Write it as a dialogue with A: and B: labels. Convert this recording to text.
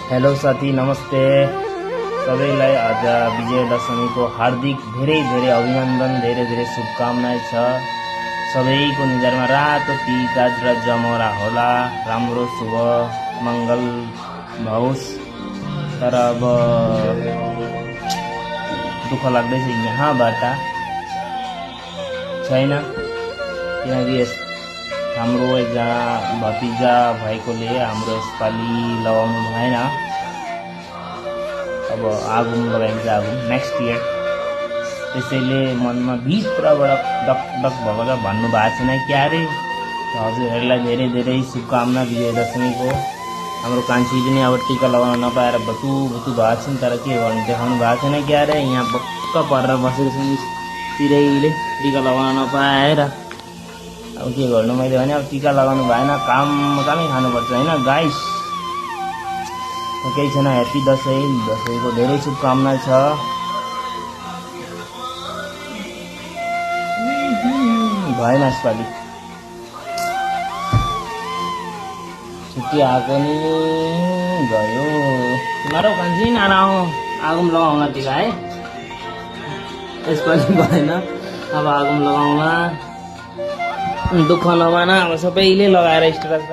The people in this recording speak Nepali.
A: हेलो साथी, नमस्ते। सबैलाई आज विजयदशमीको हार्दिक धेरै धेरै अभिनन्दन, धेरै धेरै शुभकामना छ। सबैको निधारमा रातो टिका र जमरा होला, राम्रो शुभ मङ्गल भओस्। तर अब दुःख लाग्दैछ यहाँबाट छैन, किनकि हाम्रो एकजना भतिजा भएकोले हाम्रो यसपालि लगाउनु भएन। अब आगुन लगाइन्छ, आगुन नेक्स्ट इयर। त्यसैले मनमा भित्रबाट डक डक भएको छ, भन्नु भएको छैन क्या रे। हजुरहरूलाई धेरै धेरै शुभकामना विजयदशमीको। हाम्रो कान्छी पनि अब टिका लगाउन नपाएर भतु भतु भएको छ नि, तर के गर्नु, देखाउनु भएको छैन क्या रे। यहाँ पक्क परेर बसेको छु तिरैले टिका लगाउन नपाएर। अब के गर्नु, मैले भने अब टिका लगाउनु भएन, कामै खानुपर्छ होइन गाइस। केही छैन, ह्याप्पी दसैँ। दसैँको धेरै शुभकामना छ। भएन यसपालि, छुट्टी आएको नि गयो। तिमीहरू कान्छी नाना आगोम लगाउन टिका है, यसपालि भएन। अब आगोम लगाउन दुःख नमान, अब सबैले लगाएर स्टेटस